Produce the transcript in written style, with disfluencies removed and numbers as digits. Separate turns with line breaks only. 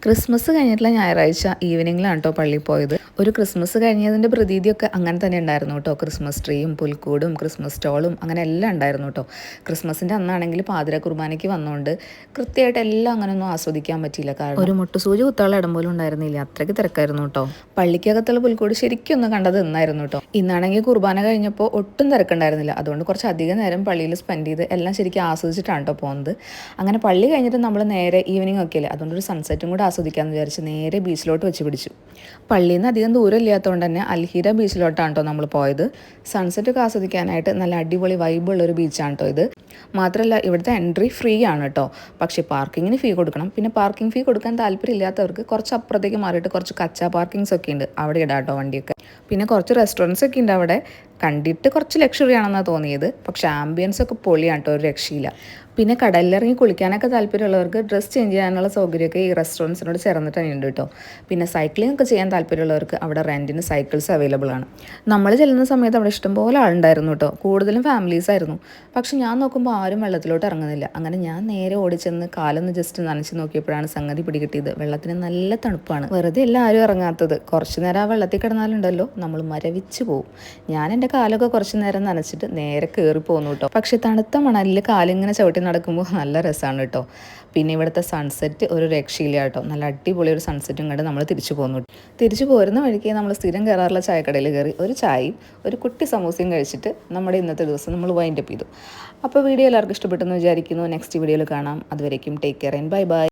Christmas കഴിഞ്ഞിട്ടുള്ള ഞായറാഴ്ച ഈവനിങ്ങിലാണ് കേട്ടോ പള്ളിയിൽ പോയത്. ഒരു ക്രിസ്മസ് കഴിഞ്ഞതിൻ്റെ പ്രതീതിയൊക്കെ അങ്ങനെ തന്നെ ഉണ്ടായിരുന്നു കേട്ടോ. ക്രിസ്മസ് ട്രീയും പുൽക്കൂടും ക്രിസ്മസ് സ്റ്റോളും അങ്ങനെ എല്ലാം ഉണ്ടായിരുന്നു കേട്ടോ. ക്രിസ്മസിൻ്റെ അന്നാണെങ്കിൽ പാതിര കുർബാനയ്ക്ക് വന്നുകൊണ്ട് കൃത്യമായിട്ട് എല്ലാം അങ്ങനെയൊന്നും ആസ്വദിക്കാൻ പറ്റിയില്ല. കാരണം ഒരു മുട്ടുസൂചി കുത്താനുള്ള ഇടം പോലും ഉണ്ടായിരുന്നില്ല, അത്രയ്ക്ക് തിരക്കായിരുന്നു കേട്ടോ. പള്ളിക്കകത്തുള്ള പുൽക്കൂട് ശരിക്കും ഒന്ന് കണ്ടത് ഇന്നായിരുന്നു കേട്ടോ. ഇന്നാണെങ്കിൽ കുർബാന കഴിഞ്ഞപ്പോൾ ഒട്ടും തിരക്കുണ്ടായിരുന്നില്ല. അതുകൊണ്ട് കുറച്ച് അധികം നേരം പള്ളിയിൽ സ്പെൻഡ് ചെയ്ത് എല്ലാം ശരിക്കും ആസ്വദിച്ചിട്ടാണ് കേട്ടോ പോകുന്നത്. അങ്ങനെ പള്ളി കഴിഞ്ഞിട്ട് നമ്മൾ നേരെ ഈവനിങ് ഒക്കെ അല്ലേ, അതുകൊണ്ട് ഒരു സൺസെറ്റും കൂടെ ആസ്വദിക്കാമെന്ന് വിചാരിച്ച് നേരെ ബീച്ചിലോട്ട് വെച്ച് പിടിച്ചു. പള്ളിയിൽ നിന്ന് അധികം ദൂരം ഇല്ലാത്തതുകൊണ്ട് തന്നെ അൽഹീര ബീച്ചിലോട്ടാണ് കേട്ടോ നമ്മൾ പോയത്. സൺസെറ്റ് ഒക്കെ ആസ്വദിക്കാനായിട്ട് നല്ല അടിപൊളി വൈബുള്ളൊരു ബീച്ചാണ് കേട്ടോ ഇത്. മാത്രമല്ല ഇവിടുത്തെ എൻട്രി ഫ്രീ ആണ് കേട്ടോ. പക്ഷേ പാർക്കിങ്ങിന് ഫീ കൊടുക്കണം. പിന്നെ പാർക്കിംഗ് ഫീ കൊടുക്കാൻ താല്പര്യമില്ലാത്തവർക്ക് കുറച്ച് അപ്പുറത്തേക്ക് മാറിയിട്ട് കുറച്ച് കച്ചാ പാർക്കിങ്സ് ഒക്കെ ഉണ്ട്, അവിടെ ഇടാം കേട്ടോ വണ്ടിയൊക്കെ. പിന്നെ കുറച്ച് റെസ്റ്റോറൻറ്റ്സ് ഒക്കെ ഉണ്ട് അവിടെ. കണ്ടിട്ട് കുറച്ച് ലക്ഷറി ആണെന്നാണ് തോന്നിയത്, പക്ഷേ ആംബിയൻസ് ഒക്കെ പൊളിയാണ് കേട്ടോ, ഒരു രക്ഷയില്ല. പിന്നെ കടലിലിറങ്ങി കുളിക്കാനൊക്കെ താല്പര്യമുള്ളവർക്ക് ഡ്രസ്സ് ചേഞ്ച് ചെയ്യാനുള്ള സൗകര്യമൊക്കെ ഈ റെസ്റ്റോറൻറ്റ്സിനോട് ചേർന്നിട്ട് തന്നെ ഉണ്ട് കേട്ടോ. പിന്നെ സൈക്ലിംഗ് ഒക്കെ ചെയ്യാൻ താല്പര്യമുള്ളവർക്ക് അവിടെ റെൻറ്റിന് സൈക്കിൾസ് അവൈലബിൾ ആണ്. നമ്മൾ ചെല്ലുന്ന സമയത്ത് അവിടെ ഇഷ്ടംപോലെ ആളുണ്ടായിരുന്നു കേട്ടോ. കൂടുതലും ഫാമിലീസ് ആയിരുന്നു. പക്ഷെ ഞാൻ നോക്കുമ്പോൾ ആരും വെള്ളത്തിലോട്ട് ഇറങ്ങുന്നില്ല. അങ്ങനെ ഞാൻ നേരെ ഓടിച്ചെന്ന് കാലൊന്ന് ജസ്റ്റ് നനച്ച് നോക്കിയപ്പോഴാണ് സംഗതി പിടികിട്ടിയത്. വെള്ളത്തിന് നല്ല തണുപ്പാണ്. വെറുതെ അല്ല ആരും ഇറങ്ങാത്തത്. കുറച്ച് നേരം ആ വെള്ളത്തിൽ കിടന്നാലുണ്ടല്ലോ നമ്മൾ മരവിച്ച് പോവും. ഞാൻ എൻ്റെ കാലൊക്കെ കുറച്ച് നേരം നനച്ചിട്ട് നേരെ കയറി പോന്നു കേട്ടോ. പക്ഷെ തണുത്ത മണലിൽ കാലിങ്ങനെ ചവിട്ടി നടക്കുമ്പോൾ നല്ല രസമാണ് കേട്ടോ. പിന്നെ ഇവിടുത്തെ സൺസെറ്റ് ഒരു രക്ഷയില്ല കേട്ടോ. നല്ല അടിപൊളി ഒരു സൺസെറ്റും കണ്ട് നമ്മൾ തിരിച്ചു പോന്നു. തിരിച്ചു പോരുന്ന വഴിക്ക് നമ്മൾ സ്ഥിരം കയറാറുള്ള ചായക്കടയിൽ കയറി ഒരു ചായയും ഒരു കുട്ടി സമൂസയും കഴിച്ചിട്ട് നമ്മുടെ ഇന്നത്തെ ദിവസം നമ്മൾ വൈൻഡപ്പ് ചെയ്തു. അപ്പോൾ വീഡിയോ എല്ലാവർക്കും ഇഷ്ടപ്പെട്ടെന്ന് വിചാരിക്കുന്നു. നെക്സ്റ്റ് വീഡിയോയിൽ കാണാം. അതുവരേക്കും take care and bye bye.